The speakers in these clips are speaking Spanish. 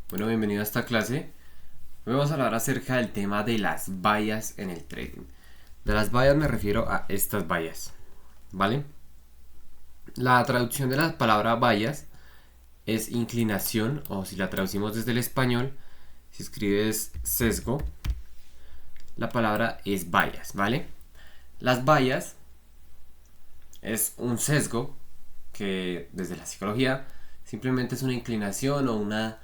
Bueno, bienvenido a esta clase. Hoy vamos a hablar acerca del tema de las vallas en el trading. De las vallas me refiero a estas vallas, ¿vale? La traducción de la palabra vallas es inclinación, o si la traducimos desde el español, si escribes sesgo, la palabra es vallas, ¿vale? Las vallas es un sesgo que desde la psicología simplemente es una inclinación o una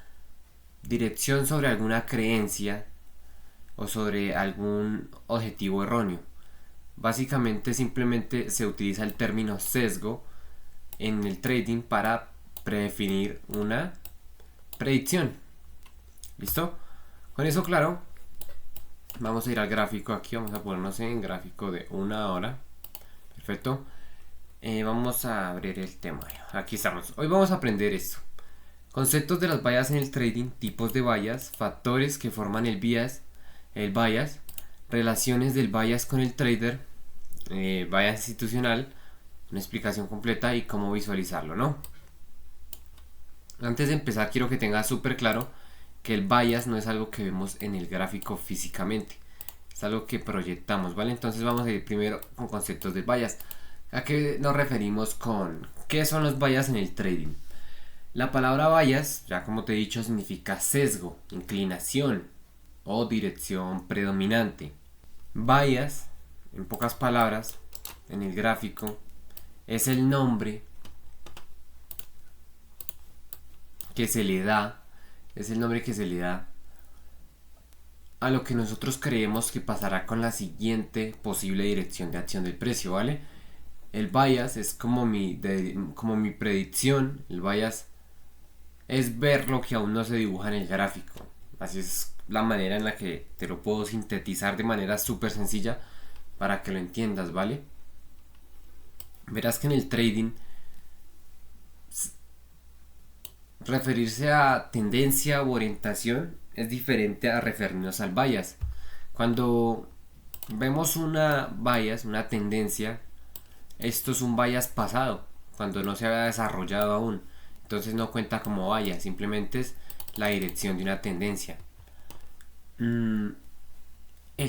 dirección sobre alguna creencia o sobre algún objetivo erróneo. Básicamente simplemente se utiliza el término sesgo en el trading para predefinir una predicción. ¿Listo? Con eso claro, vamos a ir al gráfico aquí, vamos a ponernos en gráfico de una hora. Perfecto. Vamos a abrir el tema. Aquí estamos. Hoy vamos a aprender esto. Conceptos de las vallas en el trading, tipos de vallas, factores que forman el bias, relaciones del bias con el trader, bias institucional, una explicación completa y cómo visualizarlo, ¿no? Antes de empezar quiero que tengas súper claro que el bias no es algo que vemos en el gráfico físicamente, es algo que proyectamos, ¿vale? Entonces vamos a ir primero con conceptos del bias. ¿A qué nos referimos con qué son los bias en el trading? La palabra bias, ya como te he dicho, significa sesgo, inclinación o dirección predominante. Bias, en pocas palabras, en el gráfico, es el nombre que se le da, es el nombre que se le da a lo que nosotros creemos que pasará con la siguiente posible dirección de acción del precio, ¿vale? El bias es como mi predicción, el bias es ver lo que aún no se dibuja en el gráfico. Así es la manera en la que te lo puedo sintetizar de manera súper sencilla para que lo entiendas, ¿vale? Verás que en el trading referirse a tendencia u orientación es diferente a referirnos al bias. Cuando vemos una bias, una tendencia, esto es un bias pasado, cuando no se había desarrollado aún. Entonces no cuenta como bias, simplemente es la dirección de una tendencia. El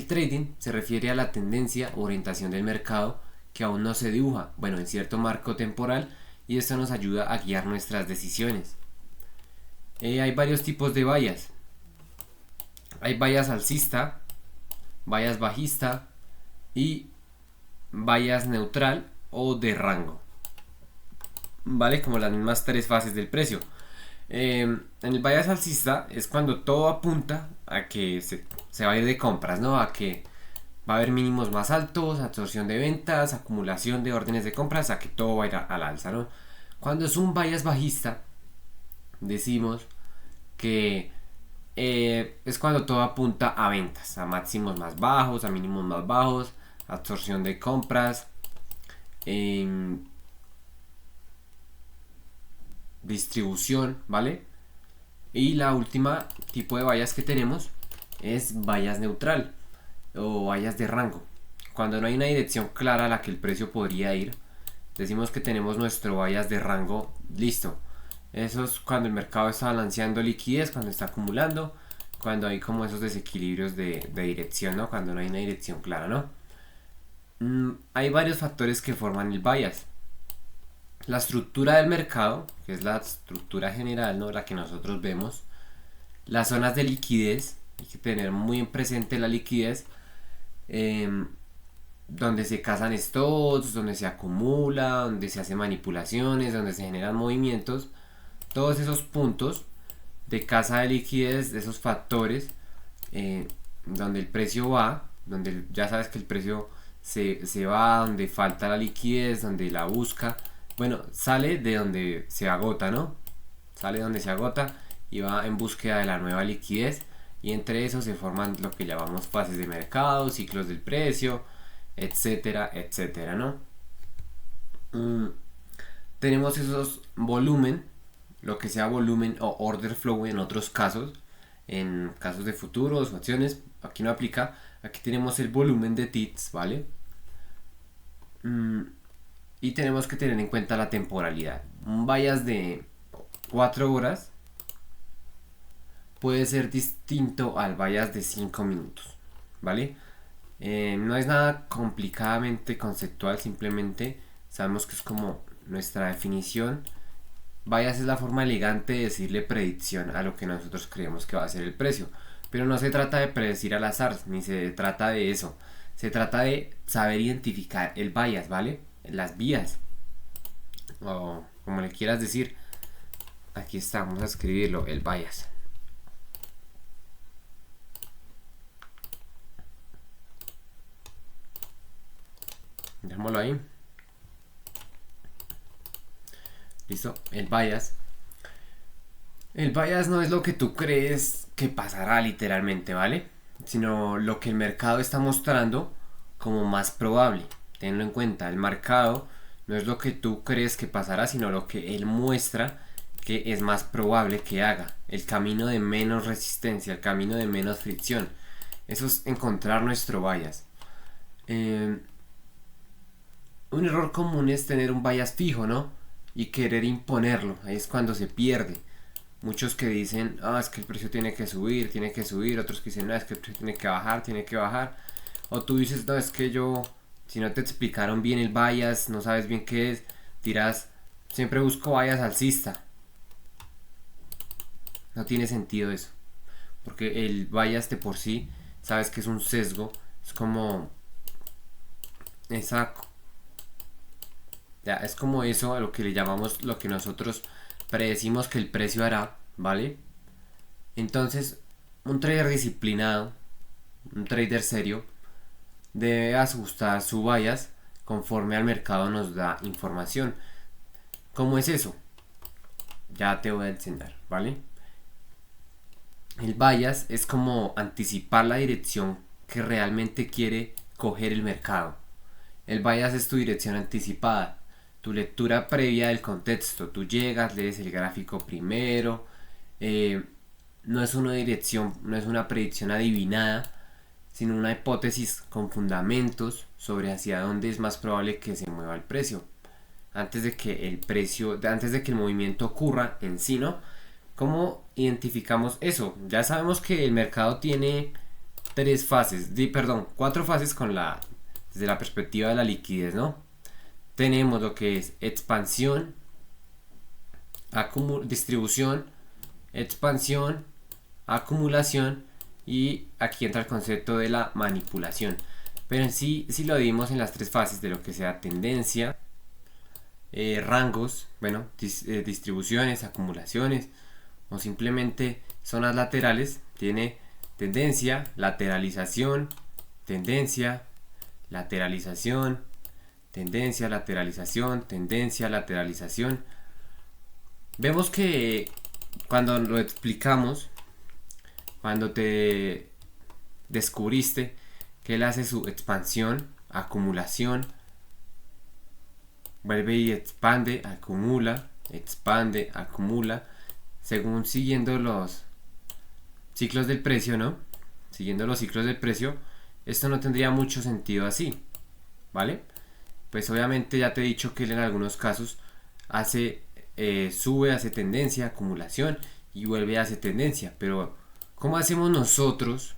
trading se refiere a la tendencia o orientación del mercado que aún no se dibuja, bueno, en cierto marco temporal, y esto nos ayuda a guiar nuestras decisiones. Hay varios tipos de bias. Hay bias alcista, bias bajista y bias neutral o de rango. ¿Vale? Como las mismas tres fases del precio. En el bias alcista es cuando todo apunta a que se va a ir de compras, ¿no? A que va a haber mínimos más altos, absorción de ventas, acumulación de órdenes de compras, a que todo va a ir al alza, ¿no? Cuando es un bias bajista, decimos que es cuando todo apunta a ventas, a máximos más bajos, a mínimos más bajos, absorción de compras, distribución, ¿vale? Y la última tipo de vallas que tenemos es vallas neutral o vallas de rango. Cuando no hay una dirección clara a la que el precio podría ir, decimos que tenemos nuestro vallas de rango listo. Eso es cuando el mercado está balanceando liquidez, cuando está acumulando, cuando hay como esos desequilibrios de dirección, ¿no? Cuando no hay una dirección clara, ¿no? Hay varios factores que forman el bias. La estructura del mercado, que es la estructura general, ¿no? La que nosotros vemos. Las zonas de liquidez, hay que tener muy en presente la liquidez, donde se cazan stops, donde se acumula, donde se hacen manipulaciones, donde se generan movimientos. Todos esos puntos de caza de liquidez, de esos factores, donde el precio va, donde ya sabes que el precio se va, donde falta la liquidez, donde la busca. Bueno, sale de donde se agota, ¿no? Sale de donde se agota y va en búsqueda de la nueva liquidez. Y entre eso se forman lo que llamamos fases de mercado, ciclos del precio, etcétera, etcétera, ¿no? Tenemos esos volumen, lo que sea volumen o order flow en otros casos, en casos de futuros o acciones, aquí no aplica. Aquí tenemos el volumen de TITS, ¿vale? Y tenemos que tener en cuenta la temporalidad. Un bias de 4 horas puede ser distinto al bias de 5 minutos, ¿vale? No es nada complicadamente conceptual, simplemente sabemos que es como nuestra definición. Bias es la forma elegante de decirle predicción a lo que nosotros creemos que va a ser el precio. Pero no se trata de predecir al azar, ni se trata de eso. Se trata de saber identificar el bias, ¿vale? Las vías, o como le quieras decir. Aquí está, vamos a escribirlo, el bias. Dejémoslo ahí. Listo, el bias. El bias no es lo que tú crees que pasará literalmente, ¿vale? Sino lo que el mercado está mostrando como más probable. Tenlo en cuenta, el mercado no es lo que tú crees que pasará, sino lo que él muestra que es más probable que haga. El camino de menos resistencia, el camino de menos fricción. Eso es encontrar nuestro bias. Un error común es tener un bias fijo, ¿no? Y querer imponerlo. Ahí es cuando se pierde. Muchos que dicen, es que el precio tiene que subir, tiene que subir. Otros que dicen, no, es que el precio tiene que bajar, tiene que bajar. O tú dices, no, es que si no te explicaron bien el bias, no sabes bien qué es, dirás, siempre busco bias alcista. No tiene sentido eso. Porque el bias de por sí, sabes que es un sesgo. Es como esa, ya, es como eso a lo que le llamamos, lo que nosotros predecimos que el precio hará, ¿vale? Entonces, un trader disciplinado, un trader serio, debe ajustar su bias conforme al mercado nos da información. ¿Cómo es eso? Ya te voy a enseñar, ¿vale? El bias es como anticipar la dirección que realmente quiere coger el mercado. El bias es tu dirección anticipada, tu lectura previa del contexto. Tú llegas, lees el gráfico primero. No es una dirección, no es una predicción adivinada, sino una hipótesis con fundamentos sobre hacia dónde es más probable que se mueva el precio. Antes de que el movimiento ocurra en sí, ¿no? ¿Cómo identificamos eso? Ya sabemos que el mercado tiene cuatro fases desde la perspectiva de la liquidez, ¿no? Tenemos lo que es expansión, distribución, expansión, acumulación y aquí entra el concepto de la manipulación. Pero en sí lo dividimos en las tres fases de lo que sea tendencia, rangos, distribuciones, acumulaciones o simplemente zonas laterales. Tiene tendencia, lateralización, tendencia, lateralización, tendencia, lateralización, tendencia, lateralización. Vemos que cuando lo explicamos, cuando te descubriste que él hace su expansión, acumulación, vuelve y expande, acumula, expande, acumula, según siguiendo los ciclos del precio, ¿no? Siguiendo los ciclos del precio, esto no tendría mucho sentido así, ¿vale? Pues obviamente ya te he dicho que él en algunos casos sube, hace tendencia, acumulación y vuelve a hacer tendencia, pero ¿cómo hacemos nosotros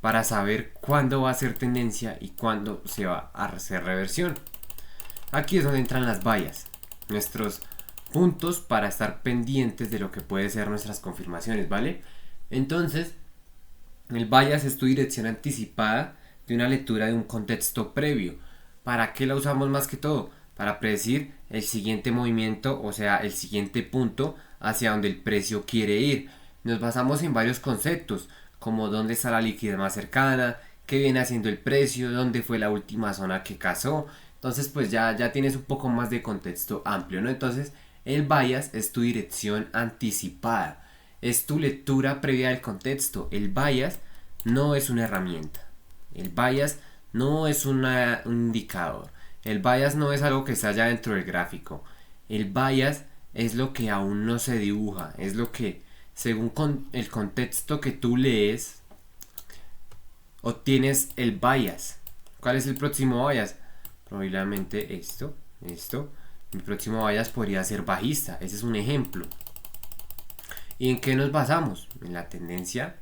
para saber cuándo va a ser tendencia y cuándo se va a hacer reversión? Aquí es donde entran las bias, nuestros puntos para estar pendientes de lo que puede ser nuestras confirmaciones, ¿vale? Entonces, el bias es tu dirección anticipada de una lectura de un contexto previo. ¿Para qué la usamos más que todo? Para predecir el siguiente movimiento, o sea, el siguiente punto hacia donde el precio quiere ir. Nos basamos en varios conceptos, como dónde está la liquidez más cercana, qué viene haciendo el precio, dónde fue la última zona que cazó. Entonces, pues ya tienes un poco más de contexto amplio, ¿no? Entonces, el bias es tu dirección anticipada, es tu lectura previa del contexto. El bias no es una herramienta, el bias no es un indicador, el bias no es algo que está allá dentro del gráfico. El bias es lo que aún no se dibuja, es lo que según el contexto que tú lees obtienes el bias. ¿Cuál es el próximo bias? Probablemente esto. Mi próximo bias podría ser bajista, ese es un ejemplo. ¿Y en qué nos basamos? En la tendencia,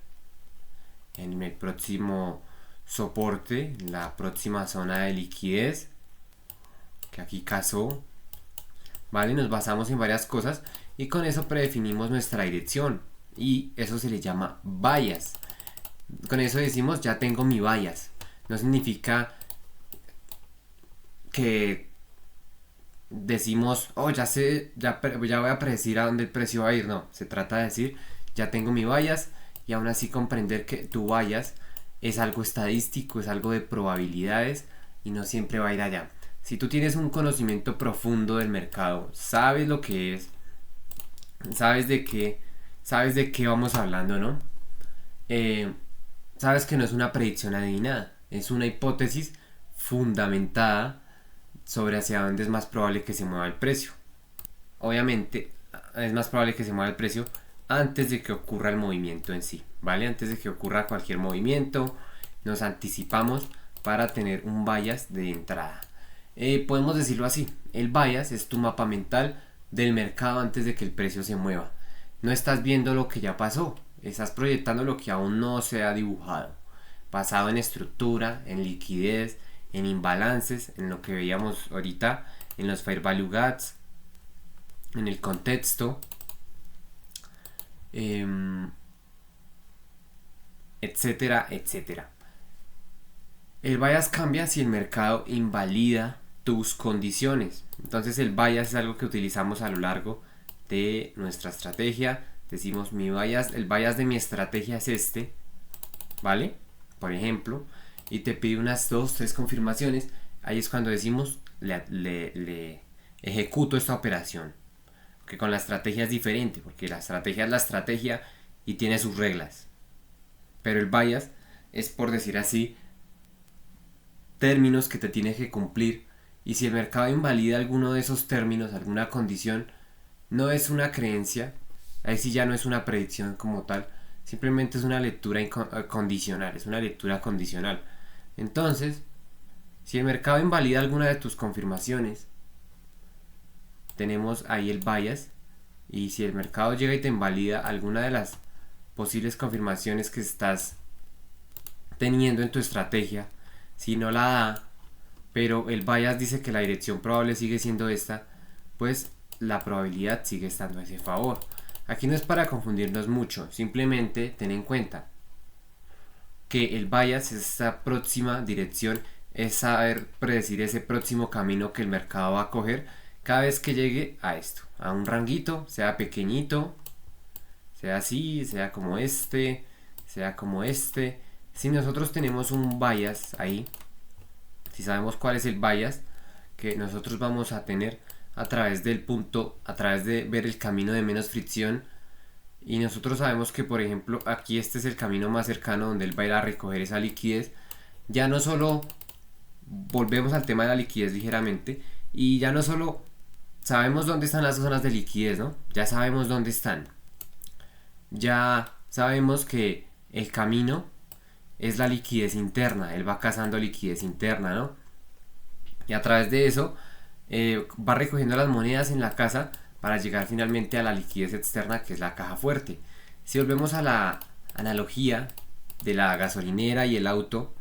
en el próximo soporte, en la próxima zona de liquidez, que aquí casó, ¿vale? Nos basamos en varias cosas y con eso predefinimos nuestra dirección y eso se le llama bias. Con eso decimos ya tengo mi bias. No significa que decimos, oh, ya sé, ya voy a predecir a dónde el precio va a ir. No, se trata de decir, ya tengo mi bias y aún así comprender que tu bias es algo estadístico, es algo de probabilidades y no siempre va a ir allá. Si tú tienes un conocimiento profundo del mercado, sabes lo que es, sabes de qué vamos hablando, ¿no? Sabes que no es una predicción adivinada, es una hipótesis fundamentada sobre hacia dónde es más probable que se mueva el precio. Obviamente es más probable que se mueva el precio antes de que ocurra el movimiento en sí, ¿vale? Antes de que ocurra cualquier movimiento, nos anticipamos para tener un bias de entrada. Podemos decirlo así, el bias es tu mapa mental del mercado antes de que el precio se mueva. No estás viendo lo que ya pasó, estás proyectando lo que aún no se ha dibujado, basado en estructura, en liquidez, en imbalances, en lo que veíamos ahorita, en los Fair Value Gaps, en el contexto, etcétera, etcétera. El bias cambia si el mercado invalida tus condiciones. Entonces el bias es algo que utilizamos a lo largo de nuestra estrategia. Decimos el bias de mi estrategia es este, ¿vale? Por ejemplo, y te pide unas 2-3 confirmaciones. Ahí es cuando decimos le ejecuto esta operación. Que con la estrategia es diferente, porque la estrategia es la estrategia y tiene sus reglas. Pero el bias es, por decir así, términos que te tienes que cumplir, y si el mercado invalida alguno de esos términos, alguna condición, no es una creencia, ahí sí ya no es una predicción como tal, simplemente es una lectura condicional, es una lectura condicional. Entonces, si el mercado invalida alguna de tus confirmaciones, tenemos ahí el bias, y si el mercado llega y te invalida alguna de las posibles confirmaciones que estás teniendo en tu estrategia, si no la da, pero el bias dice que la dirección probable sigue siendo esta, pues la probabilidad sigue estando a ese favor. Aquí no es para confundirnos mucho, simplemente ten en cuenta que el bias es esa próxima dirección, es saber predecir ese próximo camino que el mercado va a coger cada vez que llegue a esto, a un ranguito, sea pequeñito, sea así, sea como este, sea como este. Si nosotros tenemos un bias ahí, si sabemos cuál es el bias que nosotros vamos a tener a través del punto, a través de ver el camino de menos fricción, y nosotros sabemos que, por ejemplo, aquí este es el camino más cercano donde él va a ir a recoger esa liquidez, ya no solo volvemos al tema de la liquidez ligeramente, y ya no solo sabemos dónde están las zonas de liquidez, ¿no? Ya sabemos dónde están, ya sabemos que el camino es la liquidez interna, él va cazando liquidez interna, ¿no? Y a través de eso va recogiendo las monedas en la casa para llegar finalmente a la liquidez externa, que es la caja fuerte. Si volvemos a la analogía de la gasolinera y el auto,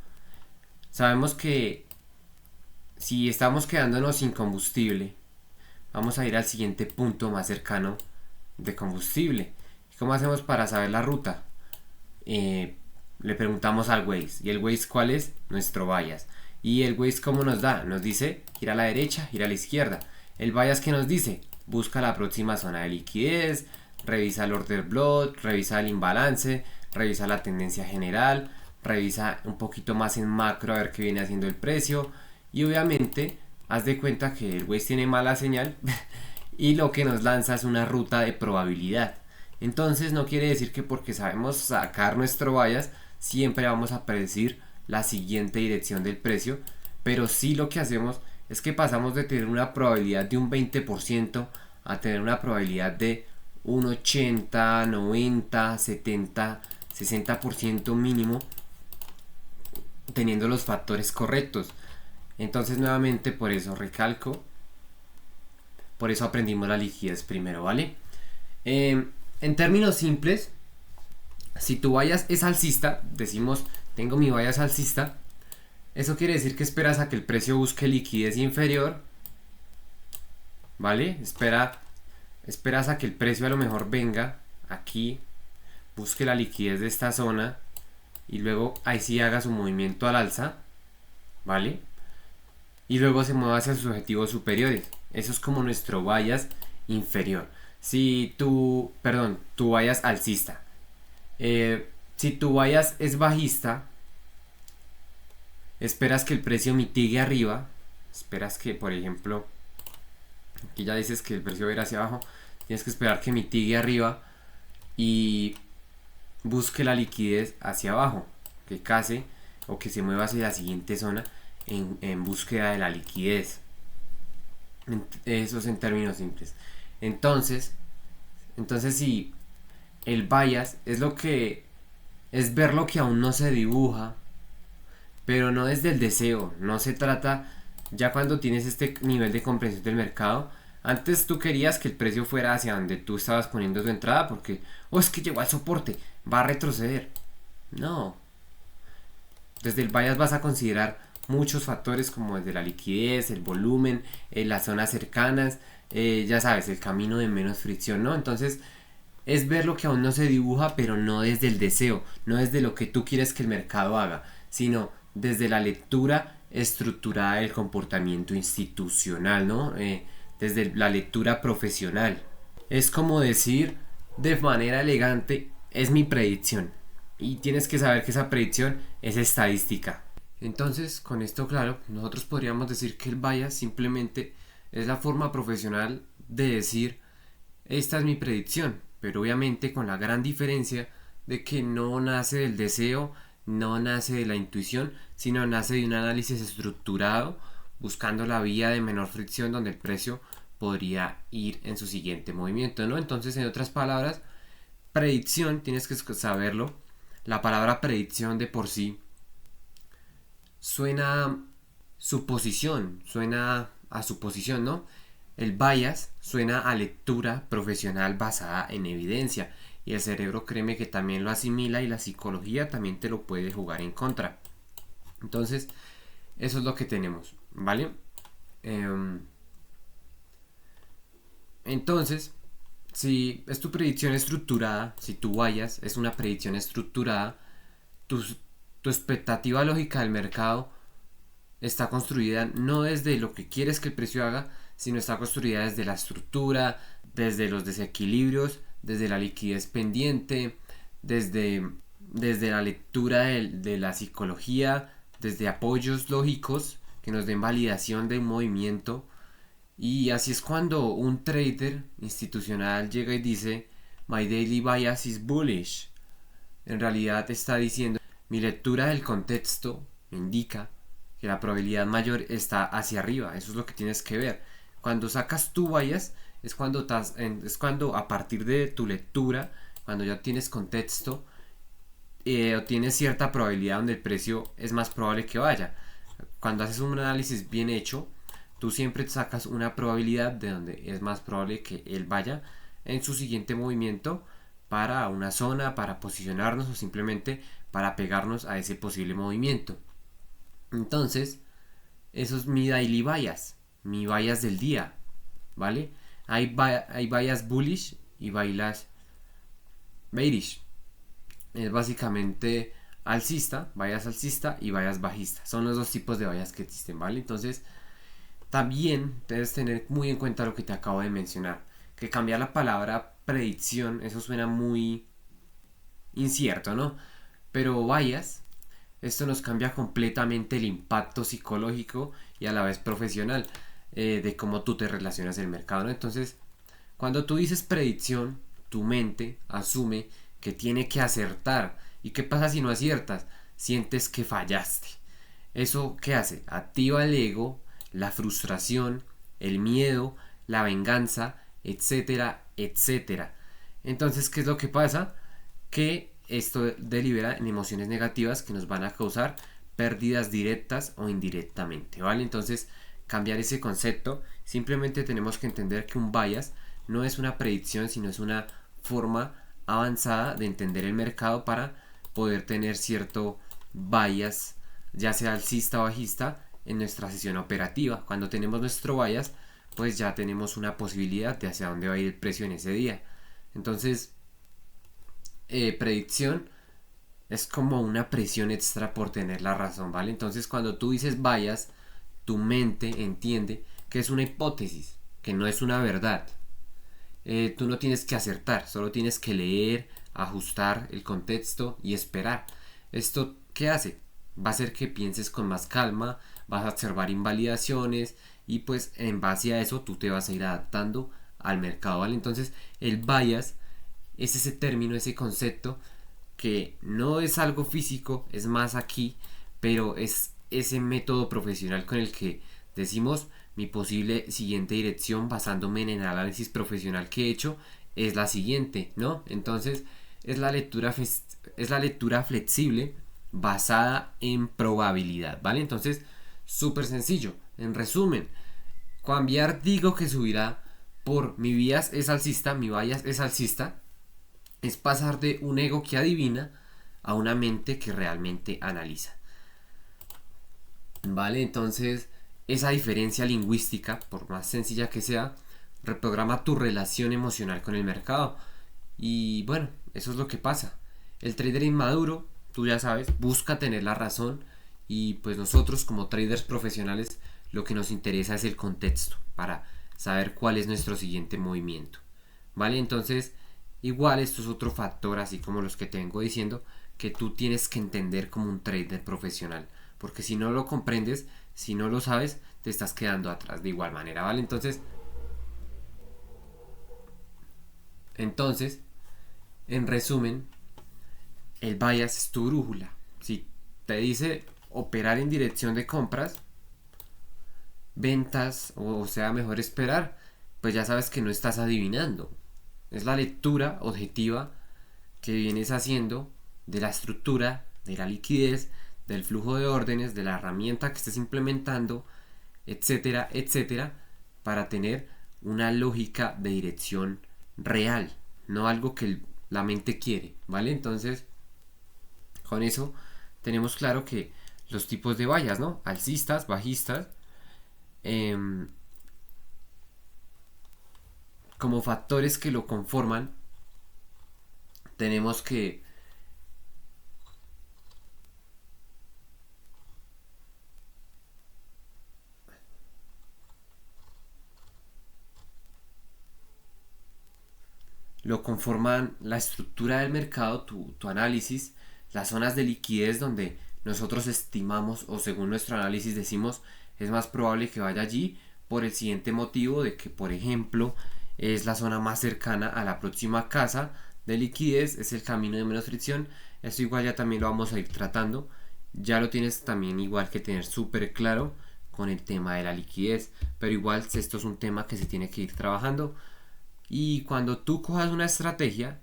sabemos que si estamos quedándonos sin combustible, vamos a ir al siguiente punto más cercano de combustible. ¿Cómo hacemos para saber la ruta? Le preguntamos al Waze. ¿Y el Waze cuál es? Nuestro bias. ¿Y el Waze cómo nos da? Nos dice gira a la derecha, gira a la izquierda. El bias que nos dice, busca la próxima zona de liquidez, revisa el order block, revisa el imbalance, revisa la tendencia general, revisa un poquito más en macro a ver qué viene haciendo el precio, y obviamente haz de cuenta que el Waze tiene mala señal y lo que nos lanza es una ruta de probabilidad. Entonces no quiere decir que porque sabemos sacar nuestro bias siempre vamos a predecir la siguiente dirección del precio, pero sí lo que hacemos es que pasamos de tener una probabilidad de un 20% a tener una probabilidad de un 80, 90, 70, 60% mínimo, teniendo los factores correctos. Entonces nuevamente por eso recalco, por eso aprendimos la liquidez primero, ¿vale? En términos simples, si tu bias es alcista, decimos tengo mi bias alcista, eso quiere decir que esperas a que el precio busque liquidez inferior, ¿vale? Esperas a que el precio a lo mejor venga aquí, busque la liquidez de esta zona y luego ahí sí haga su movimiento al alza, ¿vale? Y luego se mueva hacia sus objetivos superiores. Eso es como nuestro bias inferior. Si tu bias alcista. Si tu bias es bajista, esperas que el precio mitigue arriba. Esperas que, por ejemplo, aquí ya dices que el precio va a ir hacia abajo. Tienes que esperar que mitigue arriba y busque la liquidez hacia abajo. Que case o que se mueva hacia la siguiente zona en búsqueda de la liquidez. Eso es en términos simples. Entonces si el bias es ver lo que aún no se dibuja, pero no desde el deseo. No se trata, ya cuando tienes este nivel de comprensión del mercado, antes tú querías que el precio fuera hacia donde tú estabas poniendo tu entrada porque es que llegó al soporte, va a retroceder. No, desde el bias vas a considerar muchos factores como desde la liquidez, el volumen, las zonas cercanas, ya sabes, el camino de menos fricción, ¿no? Entonces es ver lo que aún no se dibuja, pero no desde el deseo, no desde lo que tú quieres que el mercado haga, sino desde la lectura estructurada del comportamiento institucional, ¿no? Desde la lectura profesional. Es como decir de manera elegante, es mi predicción. Y tienes que saber que esa predicción es estadística. Entonces, con esto claro, nosotros podríamos decir que el bias simplemente es la forma profesional de decir, esta es mi predicción, pero obviamente con la gran diferencia de que no nace del deseo, no nace de la intuición, sino nace de un análisis estructurado, buscando la vía de menor fricción donde el precio podría ir en su siguiente movimiento, ¿no? Entonces, en otras palabras, predicción, tienes que saberlo, la palabra predicción de por sí suena suena a suposición, ¿no? El bias suena a lectura profesional basada en evidencia y el cerebro, créeme, que también lo asimila y la psicología también te lo puede jugar en contra. Entonces, eso es lo que tenemos, ¿vale? Entonces, si es tu predicción estructurada, si tu bias es una predicción estructurada, tu expectativa lógica del mercado está construida no desde lo que quieres que el precio haga, sino está construida desde la estructura, desde los desequilibrios, desde la liquidez pendiente, desde la lectura de la psicología, desde apoyos lógicos que nos den validación de un movimiento. Y así es cuando un trader institucional llega y dice, my daily bias is bullish. En realidad está diciendo, mi lectura del contexto me indica que la probabilidad mayor está hacia arriba. Eso es lo que tienes que ver. Cuando sacas tu bias es cuando a partir de tu lectura, cuando ya tienes contexto, o tienes cierta probabilidad donde el precio es más probable que vaya. Cuando haces un análisis bien hecho, tú siempre sacas una probabilidad de donde es más probable que él vaya en su siguiente movimiento para una zona, para posicionarnos o simplemente para pegarnos a ese posible movimiento. Entonces, eso es mi daily bias, mi bias del día, ¿vale? Hay bias bullish y bias bearish. Es básicamente bias alcista y bias bajista. Son los dos tipos de bias que existen, ¿vale? Entonces, también debes tener muy en cuenta lo que te acabo de mencionar. Que cambiar la palabra predicción, eso suena muy incierto, ¿no? Pero bias, esto nos cambia completamente el impacto psicológico y a la vez profesional de cómo tú te relacionas en el mercado, ¿no? Entonces, cuando tú dices predicción, tu mente asume que tiene que acertar. ¿Y qué pasa si no aciertas? Sientes que fallaste. ¿Eso qué hace? Activa el ego, la frustración, el miedo, la venganza, etcétera, etcétera. Entonces, ¿qué es lo que pasa? Que esto delibera en emociones negativas que nos van a causar pérdidas directas o indirectamente, ¿vale? Entonces, cambiar ese concepto, simplemente tenemos que entender que un bias no es una predicción, sino es una forma avanzada de entender el mercado para poder tener cierto bias, ya sea alcista o bajista, en nuestra sesión operativa. Cuando tenemos nuestro bias, pues ya tenemos una posibilidad de hacia dónde va a ir el precio en ese día. Entonces, predicción es como una presión extra por tener la razón, ¿vale? Entonces, cuando tú dices bias, tu mente entiende que es una hipótesis, que no es una verdad. Tú no tienes que acertar, solo tienes que leer, ajustar el contexto y esperar. ¿Esto qué hace? Va a hacer que pienses con más calma, vas a observar invalidaciones y pues en base a eso tú te vas a ir adaptando al mercado, ¿vale? Entonces el bias es ese término, ese concepto que no es algo físico, es más aquí, pero es ese método profesional con el que decimos mi posible siguiente dirección basándome en el análisis profesional que he hecho es la siguiente, ¿no? Entonces es la lectura flexible basada en probabilidad, ¿vale? Entonces, súper sencillo. En resumen, cambiar digo que subirá por mi bias es alcista, mi bias es alcista, es pasar de un ego que adivina a una mente que realmente analiza. ¿Vale? Entonces, esa diferencia lingüística, por más sencilla que sea, reprograma tu relación emocional con el mercado. Y bueno, eso es lo que pasa. El trader inmaduro, tú ya sabes, busca tener la razón y pues nosotros como traders profesionales lo que nos interesa es el contexto para saber cuál es nuestro siguiente movimiento. ¿Vale? Entonces, igual esto es otro factor, así como los que te vengo diciendo, que tú tienes que entender como un trader profesional. Porque si no lo comprendes, si no lo sabes, te estás quedando atrás de igual manera, ¿vale? Entonces, en resumen, el bias es tu brújula. Si te dice operar en dirección de compras, ventas, o sea, mejor esperar, pues ya sabes que no estás adivinando. Es la lectura objetiva que vienes haciendo de la estructura, de la liquidez, del flujo de órdenes, de la herramienta que estés implementando, etcétera, etcétera, para tener una lógica de dirección real, no algo que la mente quiere, ¿vale? Entonces, con eso tenemos claro que los tipos de vallas, ¿no? Alcistas, bajistas, eh, como factores que lo conforman, tenemos que lo conforman la estructura del mercado, tu análisis, las zonas de liquidez donde nosotros estimamos o según nuestro análisis decimos es más probable que vaya allí por el siguiente motivo de que por ejemplo es la zona más cercana a la próxima casa de liquidez, es el camino de menos fricción. Esto igual ya también lo vamos a ir tratando, ya lo tienes también igual que tener súper claro con el tema de la liquidez, pero igual esto es un tema que se tiene que ir trabajando. Y cuando tú cojas una estrategia,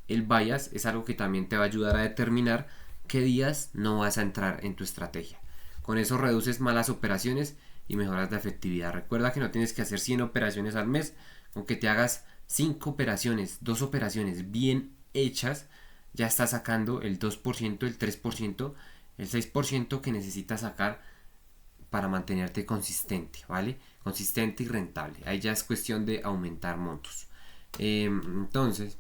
el bias es algo que también te va a ayudar a determinar qué días no vas a entrar en tu estrategia. Con eso reduces malas operaciones y mejoras la efectividad. Recuerda que no tienes que hacer 100 operaciones al mes, aunque te hagas 5 operaciones, 2 operaciones bien hechas, ya estás sacando el 2%, el 3%, el 6% que necesitas sacar para mantenerte consistente, ¿vale? Consistente y rentable. Ahí ya es cuestión de aumentar montos. Entonces,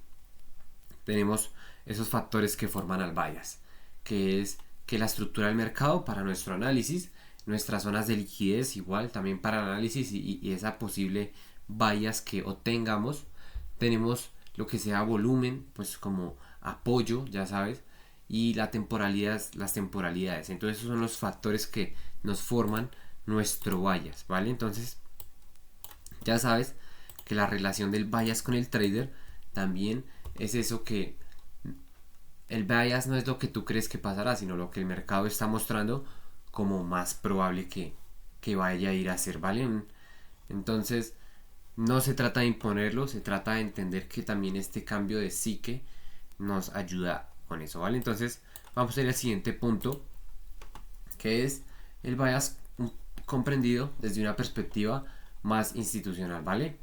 tenemos esos factores que forman al bias, que es que la estructura del mercado para nuestro análisis, nuestras zonas de liquidez igual también para el análisis y esa posible bias que obtengamos, tenemos lo que sea volumen, pues como apoyo, ya sabes, y la temporalidad, las temporalidades. Entonces esos son los factores que nos forman nuestro bias, ¿vale? Entonces ya sabes que la relación del bias con el trader también es eso, que el bias no es lo que tú crees que pasará, sino lo que el mercado está mostrando como más probable que vaya a ir a hacer, ¿vale? Entonces, no se trata de imponerlo, se trata de entender que también este cambio de psique nos ayuda con eso, ¿vale? Entonces, vamos a ir al siguiente punto, que es el bias comprendido desde una perspectiva más institucional, ¿vale?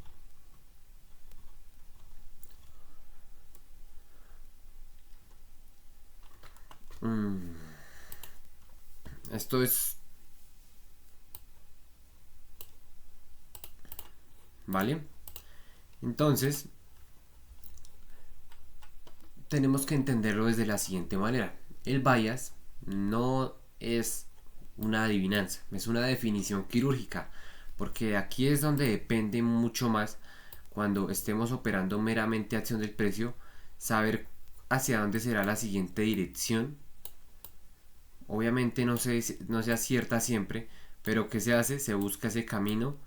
Esto es, ¿vale? Entonces, tenemos que entenderlo desde la siguiente manera. El bias no es una adivinanza, es una definición quirúrgica, porque aquí es donde depende mucho más, cuando estemos operando meramente acción del precio, saber hacia dónde será la siguiente dirección. Obviamente no se acierta siempre, pero ¿qué se hace? Se busca ese camino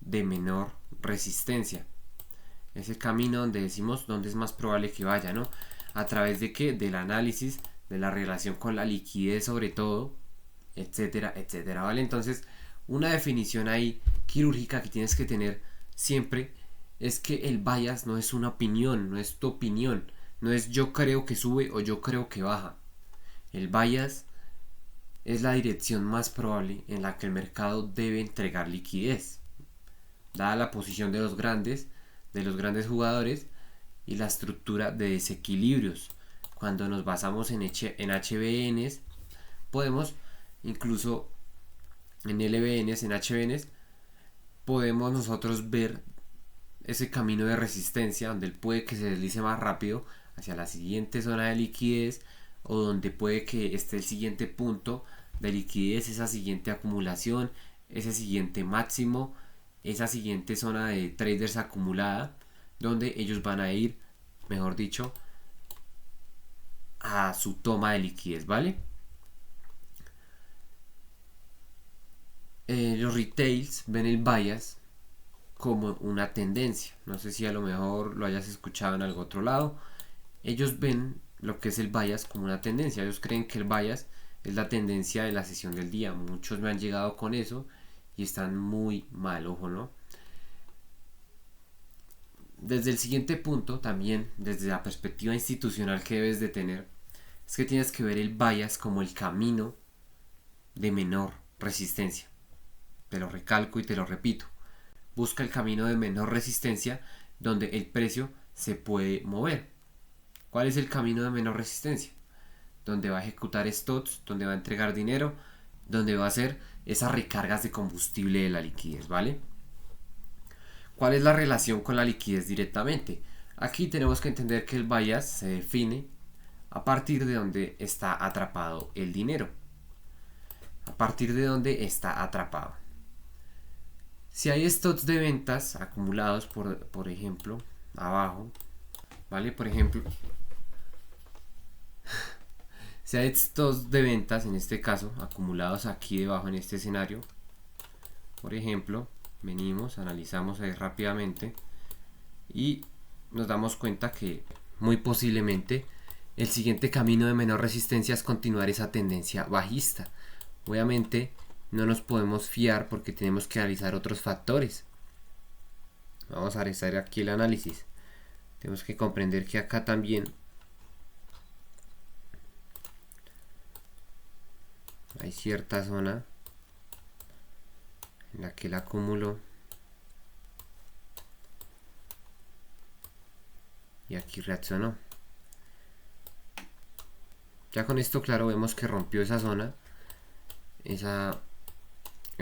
de menor resistencia. Ese camino donde decimos dónde es más probable que vaya, ¿no? ¿A través de qué? Del análisis, de la relación con la liquidez sobre todo, etcétera, etcétera, ¿vale? Entonces, una definición ahí quirúrgica que tienes que tener siempre es que el bias no es una opinión, no es tu opinión, no es yo creo que sube o yo creo que baja. El bias es la dirección más probable en la que el mercado debe entregar liquidez, dada la posición de los grandes jugadores y la estructura de desequilibrios. Cuando nos basamos en HBNs, podemos incluso en LBNs, en HBNs, podemos nosotros ver ese camino de resistencia donde él puede que se deslice más rápido hacia la siguiente zona de liquidez, o donde puede que esté el siguiente punto de liquidez, esa siguiente acumulación, ese siguiente máximo, esa siguiente zona de traders acumulada, donde ellos van a ir, mejor dicho, a su toma de liquidez, ¿vale? Los retails ven el bias como una tendencia. No sé si a lo mejor lo hayas escuchado en algún otro lado. Ellos ven lo que es el bias como una tendencia. Ellos creen que el bias es la tendencia de la sesión del día. Muchos me han llegado con eso y están muy mal, ojo, ¿no? Desde el siguiente punto, también desde la perspectiva institucional que debes de tener, es que tienes que ver el bias como el camino de menor resistencia. Te lo recalco y te lo repito. Busca el camino de menor resistencia donde el precio se puede mover. ¿Cuál es el camino de menor resistencia? Donde va a ejecutar stops, donde va a entregar dinero, donde va a hacer esas recargas de combustible de la liquidez, ¿vale? ¿Cuál es la relación con la liquidez directamente? Aquí tenemos que entender que el bias se define a partir de donde está atrapado el dinero. A partir de donde está atrapado. Si hay stocks de ventas acumulados, por ejemplo, abajo, ¿vale? Por ejemplo, si hay stocks de ventas, en este caso, acumulados aquí debajo en este escenario, por ejemplo, venimos, analizamos ahí rápidamente y nos damos cuenta que muy posiblemente el siguiente camino de menor resistencia es continuar esa tendencia bajista. Obviamente no nos podemos fiar porque tenemos que analizar otros factores. Vamos a realizar aquí el análisis. Tenemos que comprender que acá también hay cierta zona en la que el acúmulo y aquí reaccionó. Ya con esto claro vemos que rompió esa zona, esa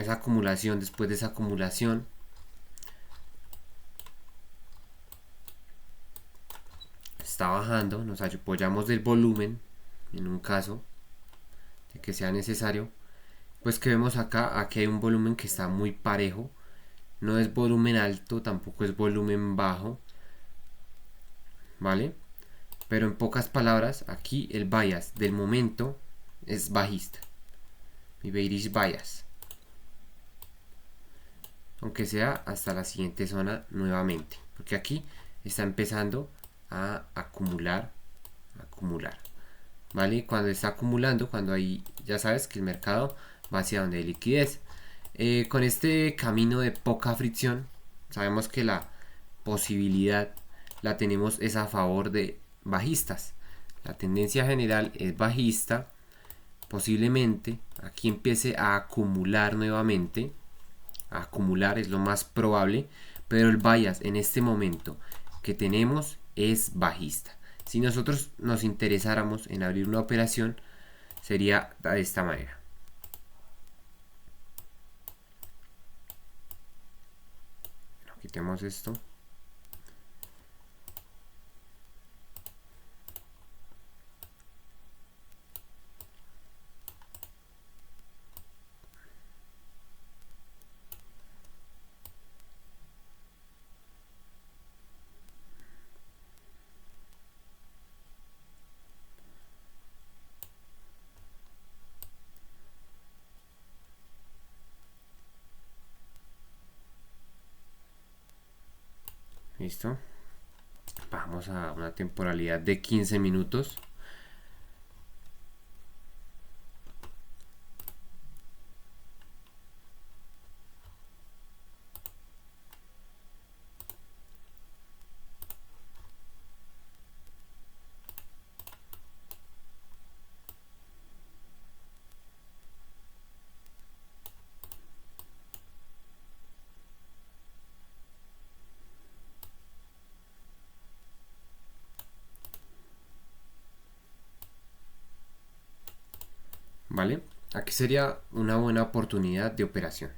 acumulación. Después de esa acumulación está bajando, nos apoyamos del volumen en un caso de que sea necesario, pues que vemos acá, aquí hay un volumen que está muy parejo, no es volumen alto, tampoco es volumen bajo, ¿vale? Pero en pocas palabras, aquí el bias del momento es bajista, mi bearish bias, aunque sea hasta la siguiente zona nuevamente, porque aquí está empezando a acumular, ¿vale? Cuando está acumulando, cuando ahí ya sabes que el mercado va hacia donde hay liquidez. Con este camino de poca fricción, sabemos que la posibilidad la tenemos es a favor de bajistas. La tendencia general es bajista. Posiblemente aquí empiece a acumular nuevamente. A acumular es lo más probable, pero el bias en este momento que tenemos es bajista. Si nosotros nos interesáramos en abrir una operación, sería de esta manera. Quitemos esto. Listo. Vamos a una temporalidad de 15 minutos. ¿Vale? Aquí sería una buena oportunidad de operación.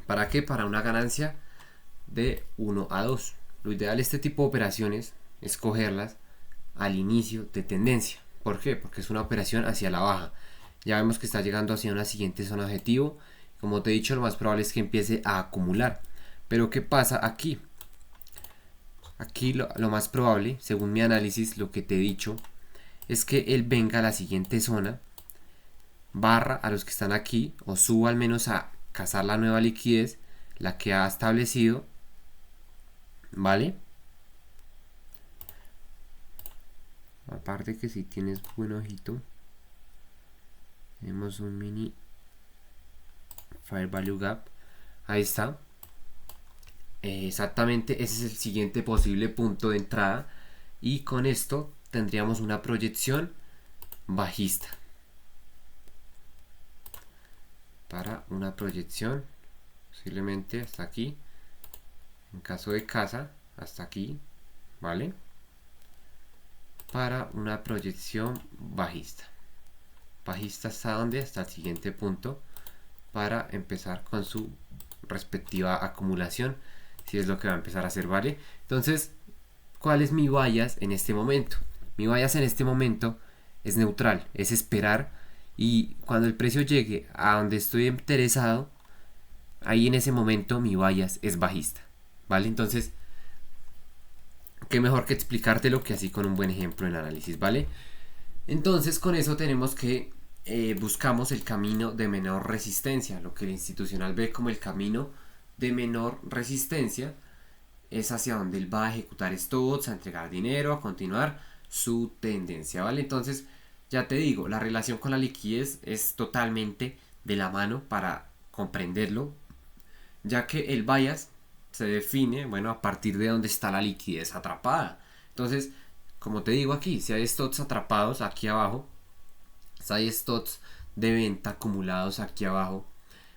¿Para qué? Para una ganancia de 1 a 2. Lo ideal de este tipo de operaciones es cogerlas al inicio de tendencia. ¿Por qué? Porque es una operación hacia la baja. Ya vemos que está llegando hacia una siguiente zona objetivo. Como te he dicho, lo más probable es que empiece a acumular. Pero ¿qué pasa aquí? Aquí lo más probable, según mi análisis, lo que te he dicho, es que él venga a la siguiente zona, barra a los que están aquí, o suba al menos a cazar la nueva liquidez, la que ha establecido, ¿vale? Aparte que si tienes buen ojito, tenemos un mini Fair Value Gap, ahí está. Exactamente, ese es el siguiente posible punto de entrada, y con esto tendríamos una proyección bajista. Para una proyección posiblemente hasta aquí, en caso de casa hasta aquí, ¿vale? Para una proyección bajista hasta donde, hasta el siguiente punto, para empezar con su respectiva acumulación, si es lo que va a empezar a hacer, ¿vale? Entonces, ¿cuál es mi bias en este momento? Mi bias en este momento es neutral, es esperar, y cuando el precio llegue a donde estoy interesado, ahí en ese momento mi bias es bajista, ¿vale? Entonces, qué mejor que explicártelo que así con un buen ejemplo en análisis, ¿vale? Entonces, con eso tenemos que buscamos el camino de menor resistencia, lo que el institucional ve como el camino de menor resistencia, es hacia donde él va a ejecutar stocks, a entregar dinero, a continuar su tendencia, ¿vale? Entonces, ya te digo, la relación con la liquidez es totalmente de la mano para comprenderlo, ya que el bias se define, bueno, a partir de donde está la liquidez atrapada. Entonces, como te digo aquí, si hay stocks atrapados aquí abajo, si hay stocks de venta acumulados aquí abajo,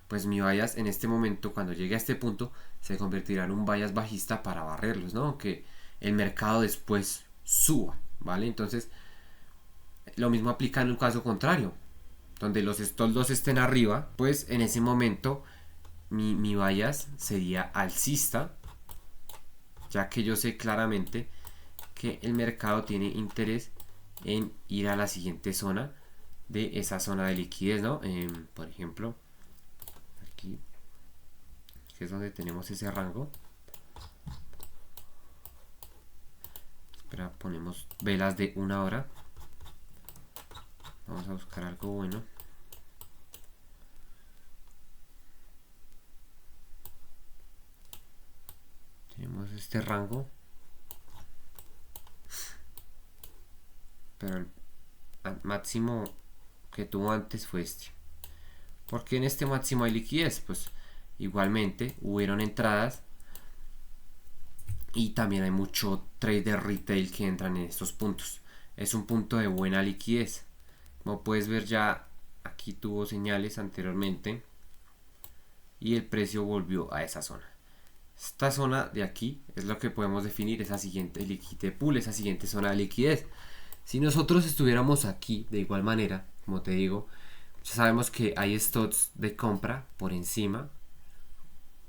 pues mi bias en este momento, cuando llegue a este punto, se convertirá en un bias bajista para barrerlos, ¿no? Que el mercado después suba, ¿vale? Entonces, lo mismo aplica en un caso contrario, donde los stop estén arriba, pues en ese momento mi bias sería alcista, ya que yo sé claramente que el mercado tiene interés en ir a la siguiente zona de esa zona de liquidez, ¿no? Por ejemplo, aquí, que es donde tenemos ese rango. Espera, ponemos velas de 1 hora. Vamos a buscar algo bueno. Tenemos este rango, pero el máximo que tuvo antes fue este. Porque en este máximo hay liquidez, pues igualmente hubieron entradas y también hay mucho trader retail que entran en estos puntos. Es un punto de buena liquidez. Como puedes ver, ya aquí tuvo señales anteriormente y el precio volvió a esa zona. Esta zona de aquí es lo que podemos definir, esa siguiente liquidez pool, esa siguiente zona de liquidez. Si nosotros estuviéramos aquí de igual manera, como te digo, ya sabemos que hay stocks de compra por encima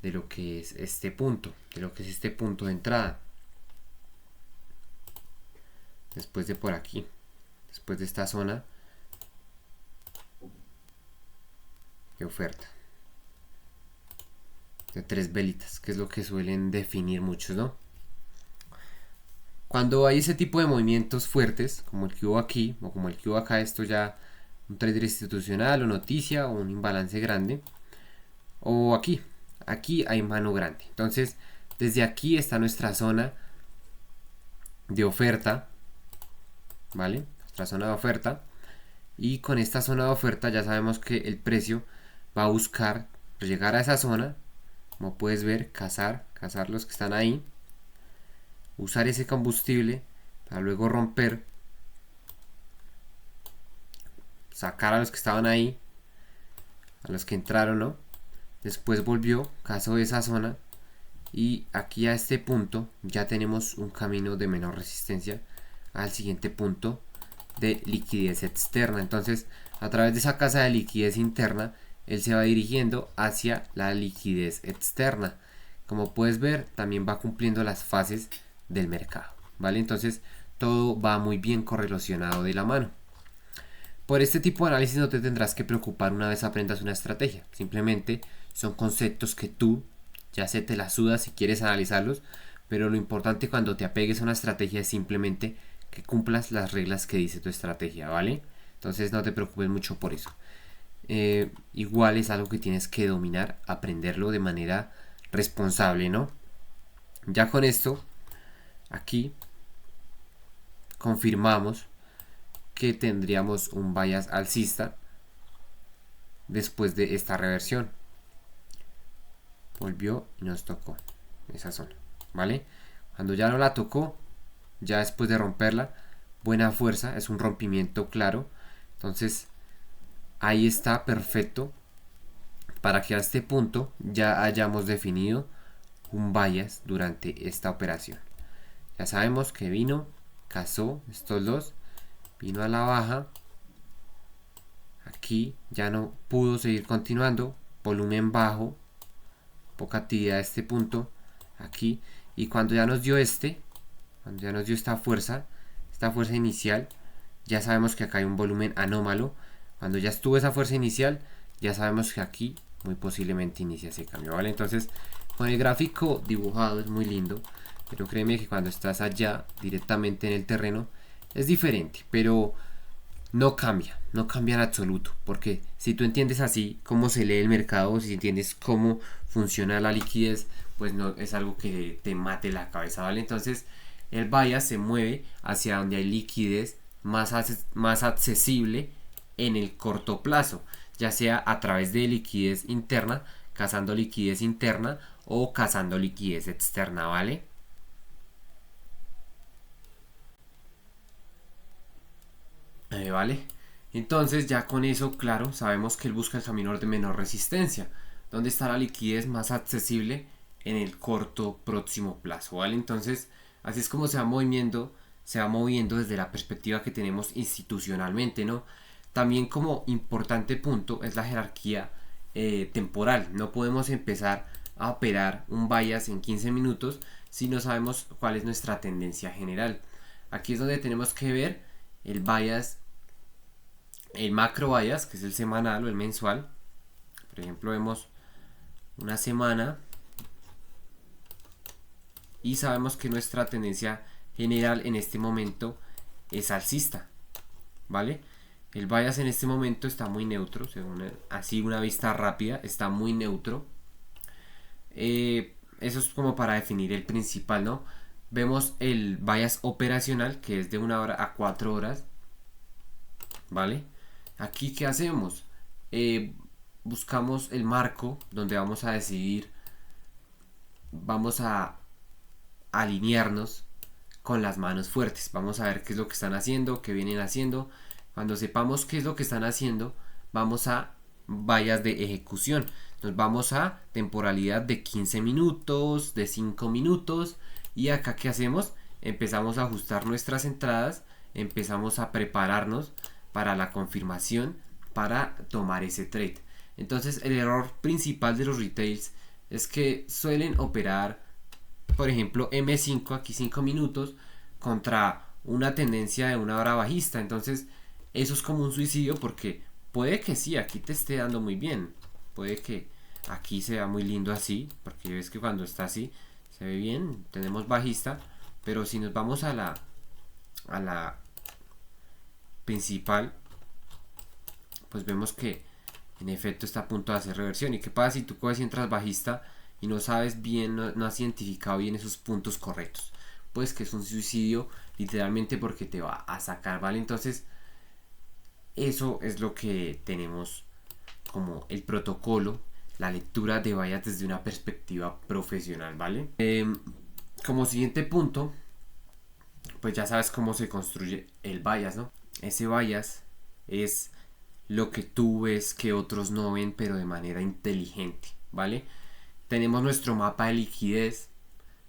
de lo que es este punto, de entrada. Después de por aquí, después de esta zona de oferta de 3 velitas, que es lo que suelen definir muchos, ¿no? Cuando hay ese tipo de movimientos fuertes, como el que hubo aquí, o como el que hubo acá, esto ya un trader institucional o noticia o un imbalance grande, o aquí hay mano grande. Entonces, desde aquí está nuestra zona de oferta, ¿vale? Nuestra zona de oferta. Y con esta zona de oferta ya sabemos que el precio va a buscar llegar a esa zona, como puedes ver, cazar los que están ahí, usar ese combustible para luego romper, sacar a los que estaban ahí, a los que entraron, ¿no? Después volvió, cazó esa zona y aquí a este punto ya tenemos un camino de menor resistencia al siguiente punto de liquidez externa. Entonces, a través de esa casa de liquidez interna, él se va dirigiendo hacia la liquidez externa. Como puedes ver, también va cumpliendo las fases del mercado, ¿vale? Entonces, todo va muy bien correlacionado de la mano. Por este tipo de análisis no te tendrás que preocupar una vez aprendas una estrategia. Simplemente son conceptos que tú ya se te la sudas si quieres analizarlos, pero lo importante cuando te apegues a una estrategia es simplemente que cumplas las reglas que dice tu estrategia, ¿vale? Entonces no te preocupes mucho por eso. Igual es algo que tienes que dominar, aprenderlo de manera responsable, ¿no? Ya con esto, aquí confirmamos que tendríamos un bias alcista después de esta reversión. Volvió y nos tocó esa zona, ¿vale? Cuando ya no la tocó, ya después de romperla, buena fuerza, es un rompimiento claro. Entonces, ahí está perfecto para que a este punto ya hayamos definido un bias durante esta operación. Ya sabemos que vino, cazó estos dos, vino a la baja, aquí ya no pudo seguir continuando, volumen bajo, poca actividad a este punto, aquí, y cuando ya nos dio cuando ya nos dio esta fuerza inicial, ya sabemos que acá hay un volumen anómalo. Cuando ya estuvo esa fuerza inicial, ya sabemos que aquí muy posiblemente inicia ese cambio, ¿vale? Entonces, con el gráfico dibujado es muy lindo, pero créeme que cuando estás allá directamente en el terreno es diferente, pero no cambia en absoluto, porque si tú entiendes así cómo se lee el mercado, si entiendes cómo funciona la liquidez, pues no es algo que te mate la cabeza, ¿vale? Entonces el bias se mueve hacia donde hay liquidez más accesible en el corto plazo, ya sea a través de liquidez interna, cazando liquidez interna o cazando liquidez externa, ¿vale? ¿Vale? Entonces ya con eso, claro, sabemos que él busca el camino de menor resistencia, donde está la liquidez más accesible en el corto próximo plazo, ¿vale? Entonces, así es como se va moviendo desde la perspectiva que tenemos institucionalmente, ¿no? También como importante punto es la jerarquía temporal. No podemos empezar a operar un bias en 15 minutos si no sabemos cuál es nuestra tendencia general. Aquí es donde tenemos que ver el bias, el macro bias, que es el semanal o el mensual. Por ejemplo, vemos una semana y sabemos que nuestra tendencia general en este momento es alcista, ¿vale? El bias en este momento está muy neutro, según así una vista rápida, está muy neutro. Eso es como para definir el principal, ¿no? Vemos el bias operacional, que es de 1 hora a 4 horas, ¿vale? Aquí, ¿qué hacemos? Buscamos el marco donde vamos a decidir, vamos a alinearnos con las manos fuertes. Vamos a ver qué es lo que están haciendo, qué vienen haciendo. Cuando sepamos qué es lo que están haciendo, vamos a bias de ejecución. Nos vamos a temporalidad de 15 minutos, de 5 minutos. Y acá, ¿qué hacemos? Empezamos a ajustar nuestras entradas, empezamos a prepararnos para la confirmación para tomar ese trade. Entonces, el error principal de los retails es que suelen operar, por ejemplo, M5, aquí 5 minutos, contra una tendencia de una hora bajista. Entonces, eso es como un suicidio porque puede que sí, aquí te esté dando muy bien. Puede que aquí se vea muy lindo así, porque ves que cuando está así se ve bien, tenemos bajista. Pero si nos vamos a la principal, pues vemos que en efecto está a punto de hacer reversión. ¿Y qué pasa si tú coges y entras bajista y no sabes bien, no has identificado bien esos puntos correctos? Pues que es un suicidio literalmente porque te va a sacar, ¿vale? Entonces eso es lo que tenemos como el protocolo, la lectura de bias desde una perspectiva profesional, ¿vale? Como siguiente punto, pues ya sabes cómo se construye el bias, ¿no? Ese bias es lo que tú ves que otros no ven, pero de manera inteligente, ¿vale? Tenemos nuestro mapa de liquidez,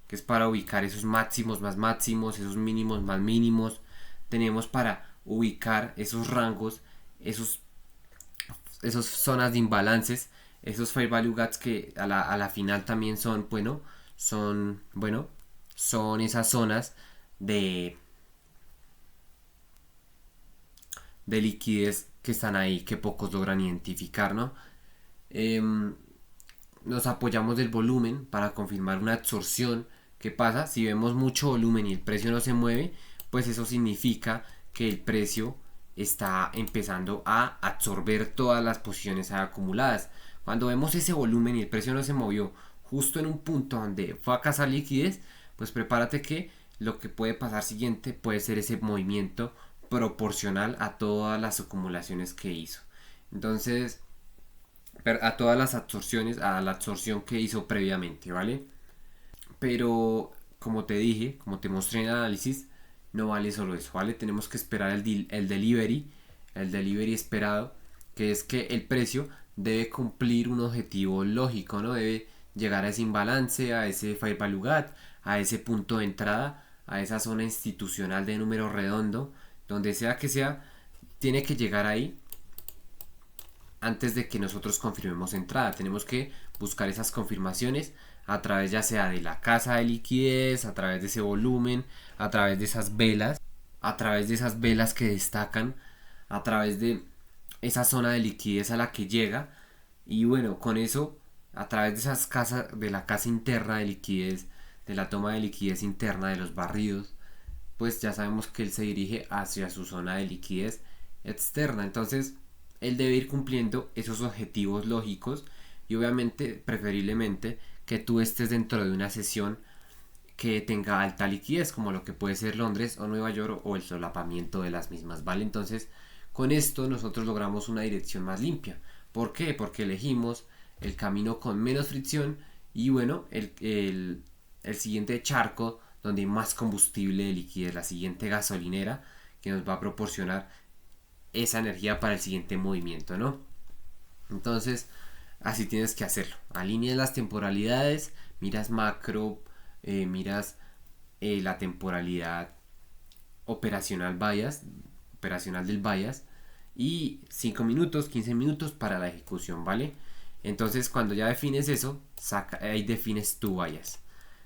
que es para ubicar esos máximos más máximos, esos mínimos más mínimos. Tenemos para ubicar esos rangos, esos zonas de imbalances, esos fair value gaps que a la final también son, son esas zonas de, de liquidez que están ahí, que pocos logran identificar, ¿no? Nos apoyamos del volumen para confirmar una absorción. ¿Qué pasa? Si vemos mucho volumen y el precio no se mueve, pues eso significa que el precio está empezando a absorber todas las posiciones acumuladas. Cuando vemos ese volumen y el precio no se movió justo en un punto donde fue a cazar liquidez, pues prepárate que lo que puede pasar siguiente puede ser ese movimiento proporcional a todas las acumulaciones que hizo. Entonces, a todas las absorciones, a la absorción que hizo previamente, ¿vale? Pero como te dije, como te mostré en el análisis, no vale solo eso, ¿vale? Tenemos que esperar el delivery esperado, que es que el precio debe cumplir un objetivo lógico, ¿no? Debe llegar a ese imbalance, a ese fair value gap, a ese punto de entrada, a esa zona institucional de número redondo, donde sea que sea, tiene que llegar ahí antes de que nosotros confirmemos entrada. Tenemos que buscar esas confirmaciones a través ya sea de la casa de liquidez, a través de ese volumen, a través de esas velas, a través de esas velas que destacan, a través de esa zona de liquidez a la que llega. Y bueno, con eso, a través de esas casas, de la casa interna de liquidez, de la toma de liquidez interna, de los barridos, pues ya sabemos que él se dirige hacia su zona de liquidez externa. Entonces, él debe ir cumpliendo esos objetivos lógicos y obviamente, preferiblemente, que tú estés dentro de una sesión que tenga alta liquidez, como lo que puede ser Londres o Nueva York o el solapamiento de las mismas, ¿vale? Entonces, con esto nosotros logramos una dirección más limpia. ¿Por qué? Porque elegimos el camino con menos fricción y bueno, el siguiente charco donde hay más combustible de liquidez, la siguiente gasolinera que nos va a proporcionar esa energía para el siguiente movimiento, ¿no? Entonces, así tienes que hacerlo. Alineas las temporalidades, miras macro, miras la temporalidad operacional bias, operacional del bias y 5 minutos, 15 minutos para la ejecución, ¿vale? Entonces, cuando ya defines eso, ahí defines tu bias.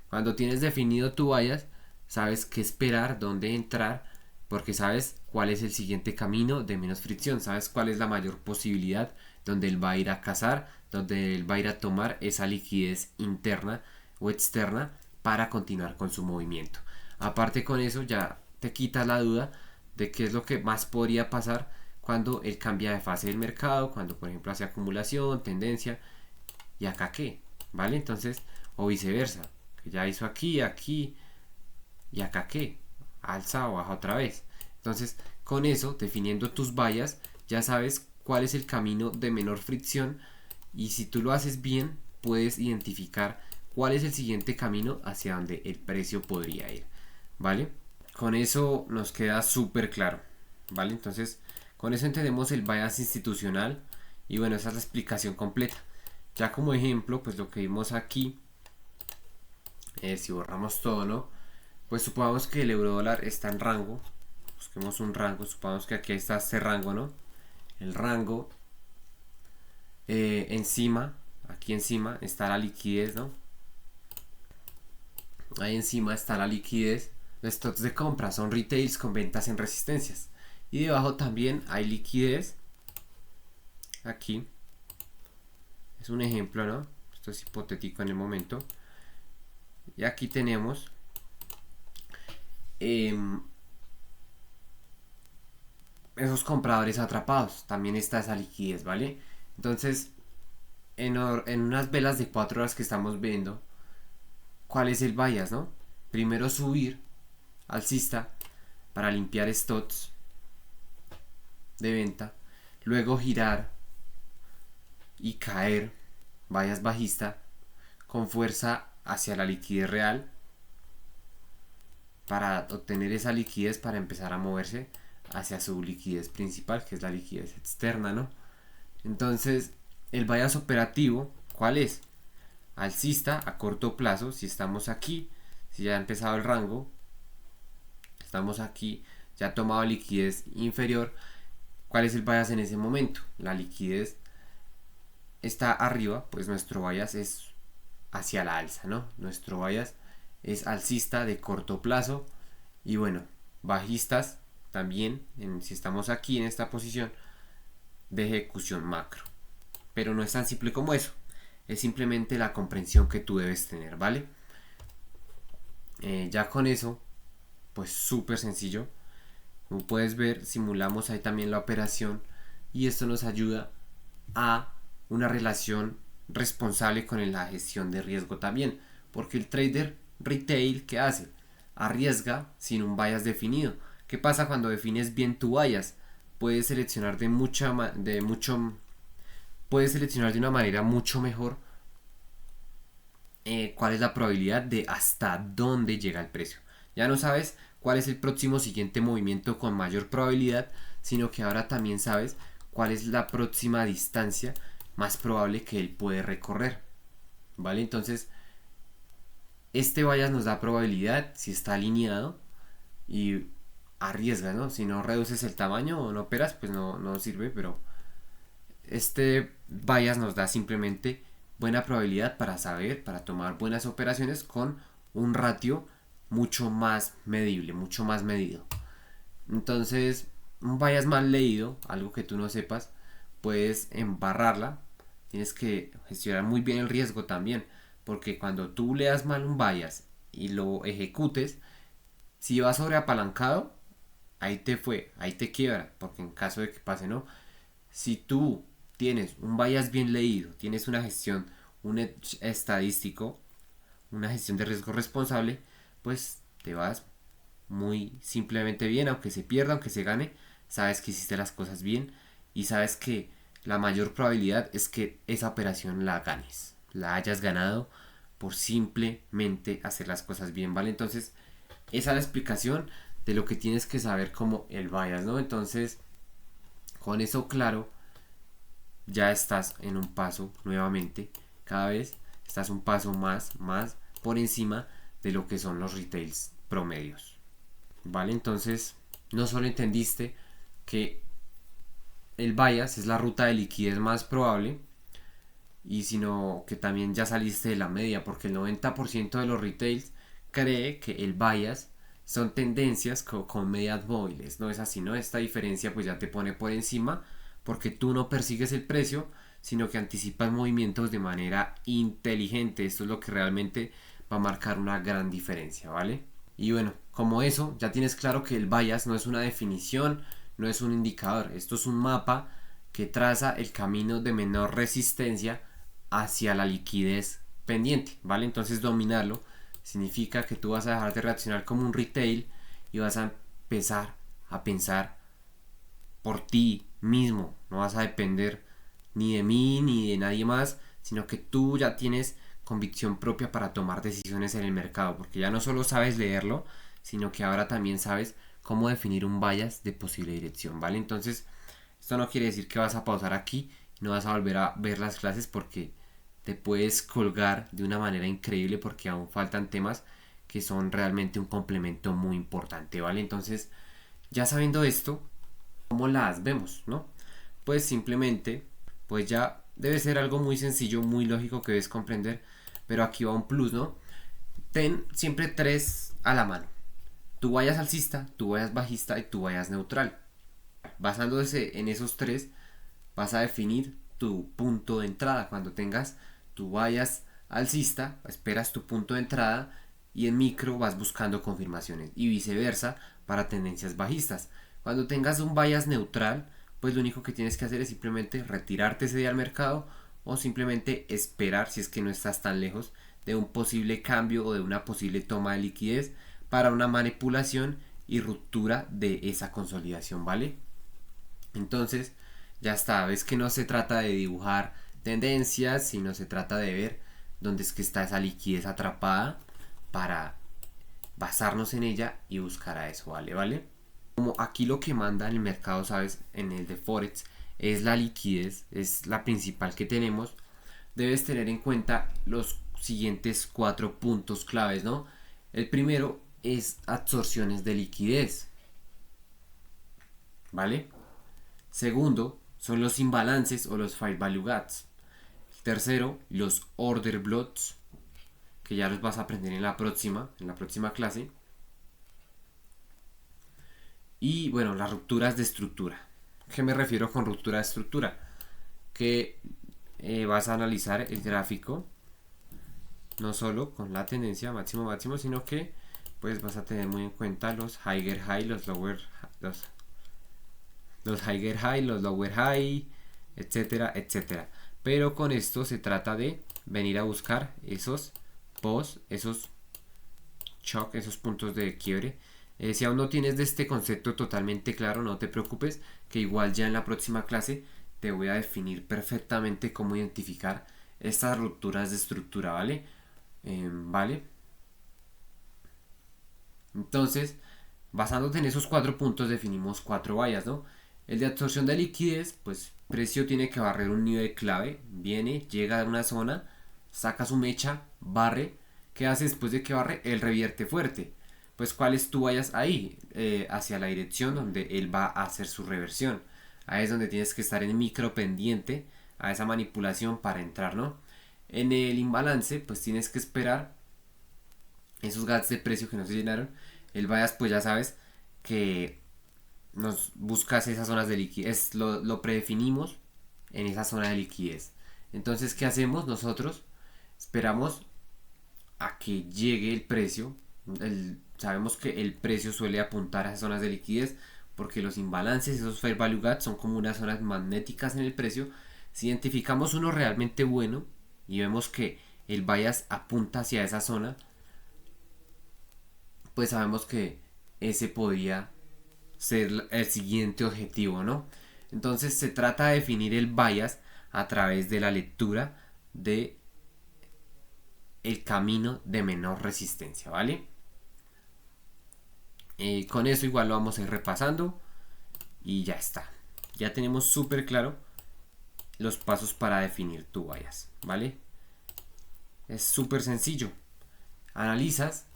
Cuando tienes definido tu bias, sabes qué esperar, dónde entrar, porque sabes cuál es el siguiente camino de menos fricción, sabes cuál es la mayor posibilidad donde él va a ir a cazar, donde él va a ir a tomar esa liquidez interna o externa para continuar con su movimiento. Aparte con eso ya te quitas la duda de qué es lo que más podría pasar cuando él cambia de fase del mercado, cuando por ejemplo hace acumulación, tendencia y acá qué, ¿vale? Entonces, o viceversa, que ya hizo aquí, aquí y acá qué, alza o baja otra vez. Entonces, con eso, definiendo tus vallas, ya sabes cuál es el camino de menor fricción y si tú lo haces bien, puedes identificar cuál es el siguiente camino hacia donde el precio podría ir, ¿vale? Con eso nos queda súper claro, ¿vale? Entonces, con eso entendemos el bias institucional y bueno, esa es la explicación completa. Ya como ejemplo, pues lo que vimos aquí, si borramos todo, ¿no? Pues supongamos que el euro dólar está en rango, busquemos un rango, supongamos que aquí está este rango, ¿no? El rango encima aquí encima está la liquidez, ¿no? Ahí encima está la liquidez. Los stocks de compra son retails con ventas en resistencias. Y debajo también hay liquidez. Aquí es un ejemplo, ¿no? Esto es hipotético en el momento. Y aquí tenemos esos compradores atrapados. También está esa liquidez, ¿vale? Entonces, en unas velas de 4 horas que estamos viendo, ¿cuál es el bias, no? Primero subir alcista para limpiar stocks de venta, luego girar y caer bias bajista con fuerza hacia la liquidez real para obtener esa liquidez para empezar a moverse hacia su liquidez principal, que es la liquidez externa, ¿no? Entonces, el bias operativo, ¿cuál es? Alcista a corto plazo, si estamos aquí, si ya ha empezado el rango, estamos aquí, ya ha tomado liquidez inferior. ¿Cuál es el bias en ese momento? La liquidez está arriba, pues nuestro bias es hacia la alza, ¿no? Nuestro bias es alcista de corto plazo. Y bueno, bajistas también, si estamos aquí en esta posición de ejecución macro. Pero no es tan simple como eso. Es simplemente la comprensión que tú debes tener, ¿vale? Ya con eso, pues súper sencillo. Como puedes ver, simulamos ahí también la operación y esto nos ayuda a una relación responsable con la gestión de riesgo también. Porque el trader retail, ¿qué hace? Arriesga sin un bias definido. ¿Qué pasa cuando defines bien tu bias? Puedes seleccionar puedes seleccionar de una manera mucho mejor cuál es la probabilidad de hasta dónde llega el precio. Ya no sabes cuál es el próximo siguiente movimiento con mayor probabilidad, sino que ahora también sabes cuál es la próxima distancia más probable que él puede recorrer. ¿Vale? Entonces, este bias nos da probabilidad si está alineado y arriesgas, ¿no? Si no reduces el tamaño o no operas, pues no sirve, pero este bias nos da simplemente buena probabilidad para saber, para tomar buenas operaciones con un ratio mucho más medible, mucho más medido. Entonces, un bias mal leído, algo que tú no sepas, puedes embarrarla. Tienes que gestionar muy bien el riesgo también, porque cuando tú leas mal un bias y lo ejecutes, si va sobreapalancado, ahí te fue, ahí te quiebra, porque en caso de que pase, ¿no? Si tú tienes un bias bien leído, tienes una gestión, un edge estadístico, una gestión de riesgo responsable, pues te vas muy simplemente bien, aunque se pierda, aunque se gane, sabes que hiciste las cosas bien y sabes que la mayor probabilidad es que esa operación la ganes, la hayas ganado por simplemente hacer las cosas bien, ¿vale? Entonces, esa es la explicación de lo que tienes que saber como el bias, ¿no? Entonces, con eso claro, ya estás en un paso nuevamente, cada vez estás un paso más por encima de lo que son los retails promedios. ¿Vale? Entonces, no solo entendiste que el bias es la ruta de liquidez más probable, y sino que también ya saliste de la media, porque el 90% de los retails cree que el bias son tendencias con medias móviles. No es así, ¿no? Esta diferencia pues ya te pone por encima porque tú no persigues el precio, sino que anticipas movimientos de manera inteligente. Esto es lo que realmente va a marcar una gran diferencia, ¿vale? Y bueno, como eso, ya tienes claro que el bias no es una definición, no es un indicador. Esto es un mapa que traza el camino de menor resistencia hacia la liquidez pendiente, ¿vale? Entonces dominarlo significa que tú vas a dejar de reaccionar como un retail y vas a empezar a pensar por ti mismo. No vas a depender ni de mí ni de nadie más, sino que tú ya tienes convicción propia para tomar decisiones en el mercado, porque ya no solo sabes leerlo, sino que ahora también sabes cómo definir un bias de posible dirección, ¿vale? Entonces, esto no quiere decir que vas a pausar aquí y no vas a volver a ver las clases, porque te puedes colgar de una manera increíble, porque aún faltan temas que son realmente un complemento muy importante, ¿vale? Entonces, ya sabiendo esto, ¿cómo las vemos, no? Pues simplemente, pues ya debe ser algo muy sencillo, muy lógico que debes comprender, pero aquí va un plus, ¿no? Ten siempre tres a la mano. Tu vallas alcista, tu vallas bajista y tu vallas neutral. Basándose en esos tres, vas a definir tu punto de entrada. Cuando tengas tu vallas alcista, esperas tu punto de entrada y en micro vas buscando confirmaciones y viceversa para tendencias bajistas. Cuando tengas un bias neutral, pues lo único que tienes que hacer es simplemente retirarte ese día al mercado o simplemente esperar, si es que no estás tan lejos, de un posible cambio o de una posible toma de liquidez para una manipulación y ruptura de esa consolidación, ¿vale? Entonces, ya está, ves que no se trata de dibujar tendencias, sino se trata de ver dónde es que está esa liquidez atrapada para basarnos en ella y buscar a eso, ¿vale? ¿Vale? Como aquí lo que manda en el mercado, ¿sabes? En el de Forex es la liquidez, es la principal que tenemos. Debes tener en cuenta los siguientes 4 puntos claves, ¿no? El primero es absorciones de liquidez, ¿vale? Segundo, son los imbalances o los fair value gaps. Tercero, los order blocks, que ya los vas a aprender en la próxima clase. Y bueno, las rupturas de estructura. ¿Qué me refiero con ruptura de estructura? Que vas a analizar el gráfico no solo con la tendencia máximo máximo, sino que pues vas a tener muy en cuenta los higher high, los lower los higher high, los lower high, etcétera, etcétera. Pero con esto se trata de venir a buscar esos post, esos shock, esos puntos de quiebre. Si aún no tienes de este concepto totalmente claro, no te preocupes, que igual ya en la próxima clase te voy a definir perfectamente cómo identificar estas rupturas de estructura, ¿vale? ¿Vale? Entonces, basándote en esos 4 puntos, definimos 4 vallas, ¿no? El de absorción de liquidez, pues precio tiene que barrer un nivel clave, viene, llega a una zona, saca su mecha, barre. ¿Qué hace después de que barre? Él revierte fuerte. Pues ¿cuál es tu vayas ahí? Hacia la dirección donde él va a hacer su reversión. Ahí es donde tienes que estar en micro pendiente a esa manipulación para entrar, ¿no? En el imbalance, pues tienes que esperar esos gaps de precio que no se llenaron. El bias, pues ya sabes que nos buscas esas zonas de liquidez, lo predefinimos en esa zona de liquidez. Entonces, ¿qué hacemos nosotros? Esperamos a que llegue el precio. Sabemos que el precio suele apuntar a esas zonas de liquidez porque los imbalances, esos fair value gaps, son como unas zonas magnéticas en el precio. Si identificamos uno realmente bueno y vemos que el bias apunta hacia esa zona, pues sabemos que ese podría ser el siguiente objetivo, ¿no? Entonces se trata de definir el bias a través de la lectura de el camino de menor resistencia, ¿vale? Con eso igual lo vamos a ir repasando y ya está. Ya tenemos súper claro los pasos para definir tu bias, ¿vale? Es súper sencillo. Analizas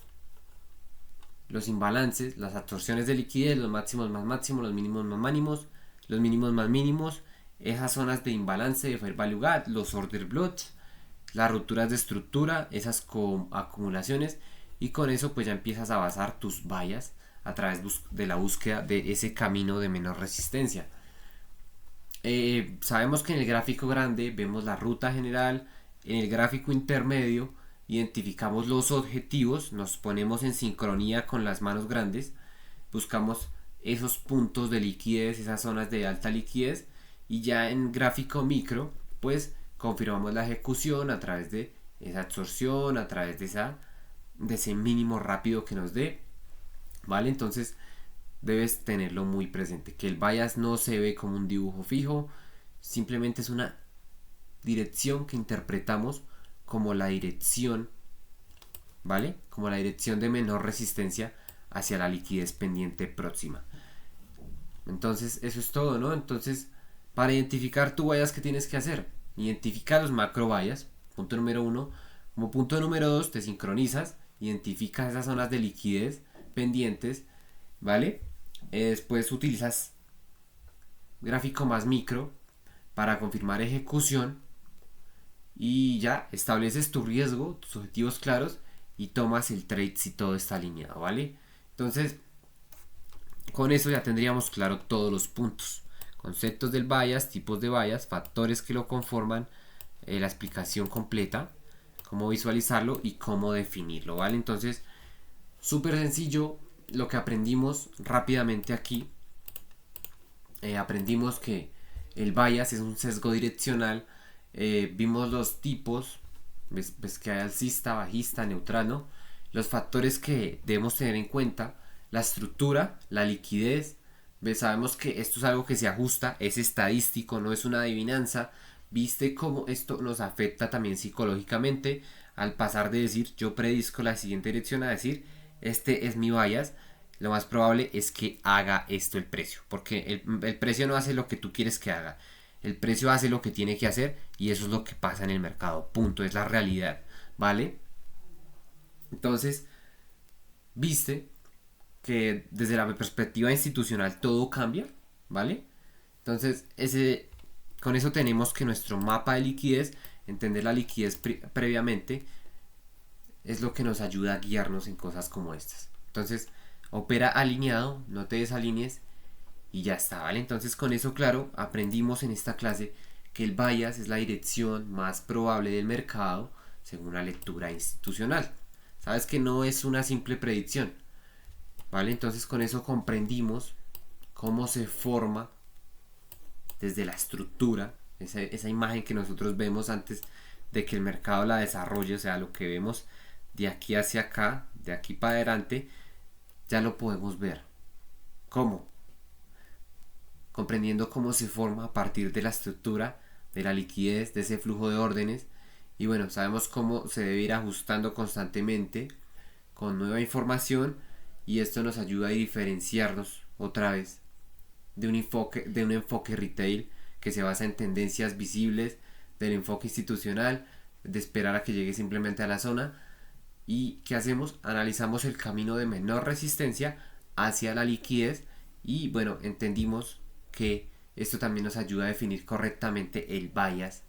los imbalances, las absorciones de liquidez, los máximos más máximos, los mínimos más mínimos, los mínimos más mínimos, esas zonas de imbalance de fair value gap, los order blocks, las rupturas de estructura, esas acumulaciones, y con eso pues ya empiezas a basar tus vallas a través de la búsqueda de ese camino de menor resistencia. Sabemos que en el gráfico grande vemos la ruta general, en el gráfico intermedio identificamos los objetivos, nos ponemos en sincronía con las manos grandes, buscamos esos puntos de liquidez, esas zonas de alta liquidez, y ya en gráfico micro pues confirmamos la ejecución a través de esa absorción, a través de ese mínimo rápido que nos dé, ¿vale? Entonces debes tenerlo muy presente, que el bias no se ve como un dibujo fijo, simplemente es una dirección que interpretamos como la dirección, ¿vale? Como la dirección de menor resistencia hacia la liquidez pendiente próxima. Entonces eso es todo, ¿no? Entonces para identificar tu bias, ¿qué tienes que hacer? Identifica los macro bias, punto número 1. Como punto número 2 te sincronizas, identificas esas zonas de liquidez pendientes, ¿vale? Después utilizas gráfico más micro para confirmar ejecución, y ya estableces tu riesgo, tus objetivos claros y tomas el trade si todo está alineado, ¿vale? Entonces, con eso ya tendríamos claro todos los puntos, conceptos del bias, tipos de bias, factores que lo conforman, la explicación completa, cómo visualizarlo y cómo definirlo, ¿vale? Entonces, súper sencillo lo que aprendimos rápidamente aquí. Aprendimos que el bias es un sesgo direccional. Vimos los tipos, ves que hay alcista, bajista, neutral, ¿no? Los factores que debemos tener en cuenta, la estructura, la liquidez. Sabemos que esto es algo que se ajusta, es estadístico, no es una adivinanza. Viste cómo esto nos afecta también psicológicamente al pasar de decir yo predizco la siguiente dirección a decir este es mi bias. Lo más probable es que haga esto el precio, porque el precio no hace lo que tú quieres que haga, el precio hace lo que tiene que hacer y eso es lo que pasa en el mercado, punto, es la realidad, ¿vale? Entonces, viste que desde la perspectiva institucional todo cambia, ¿vale? Entonces, con eso tenemos que nuestro mapa de liquidez, entender la liquidez previamente, es lo que nos ayuda a guiarnos en cosas como estas. Entonces, opera alineado, no te desalinees y ya está, ¿vale? Entonces, con eso claro, aprendimos en esta clase que el bias es la dirección más probable del mercado según la lectura institucional. Sabes que no es una simple predicción, ¿vale? Entonces, con eso comprendimos cómo se forma desde la estructura, esa imagen que nosotros vemos antes de que el mercado la desarrolle, o sea, lo que vemos de aquí hacia acá, de aquí para adelante, ya lo podemos ver. ¿Cómo? Comprendiendo cómo se forma a partir de la estructura, de la liquidez, de ese flujo de órdenes. Y bueno, sabemos cómo se debe ir ajustando constantemente con nueva información y esto nos ayuda a diferenciarnos otra vez de un enfoque retail que se basa en tendencias visibles, del enfoque institucional, de esperar a que llegue simplemente a la zona. ¿Y qué hacemos? Analizamos el camino de menor resistencia hacia la liquidez y bueno, entendimos que esto también nos ayuda a definir correctamente el bias,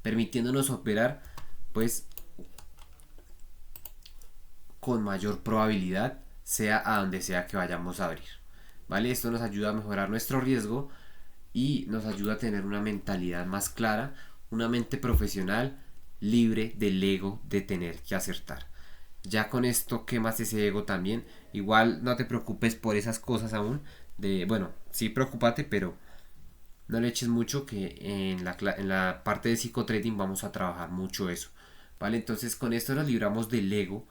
permitiéndonos operar pues con mayor probabilidad sea a donde sea que vayamos a abrir, ¿vale? Esto nos ayuda a mejorar nuestro riesgo y nos ayuda a tener una mentalidad más clara, una mente profesional libre del ego de tener que acertar. Ya con esto quemas ese ego también. Igual no te preocupes por esas cosas aún. Bueno, sí preocúpate, pero no le eches mucho que en la parte de psicotrading vamos a trabajar mucho eso. ¿Vale? Entonces con esto nos libramos del ego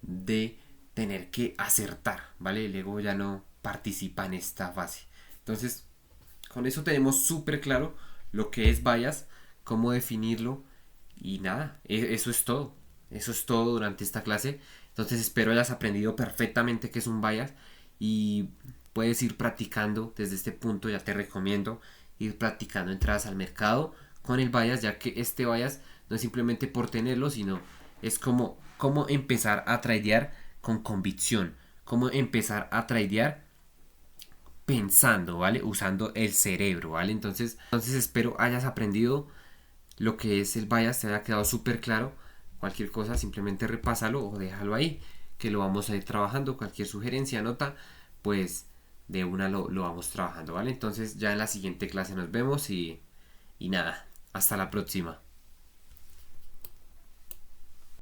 de tener que acertar. ¿Vale? El ego ya no participa en esta fase. Entonces con eso tenemos súper claro lo que es bias, cómo definirlo y nada, eso es todo. Eso es todo durante esta clase. Entonces espero hayas aprendido perfectamente qué es un bias y puedes ir practicando desde este punto. Ya te recomiendo ir practicando entradas al mercado con el bias, ya que este bias no es simplemente por tenerlo, sino es como empezar a tradear con convicción, cómo empezar a tradear pensando, ¿vale? Usando el cerebro, ¿vale? Entonces espero hayas aprendido lo que es el bias, te haya quedado súper claro. Cualquier cosa simplemente repásalo o déjalo ahí, que lo vamos a ir trabajando. Cualquier sugerencia, nota, pues de una lo vamos trabajando, ¿vale? Entonces ya en la siguiente clase nos vemos y nada, hasta la próxima.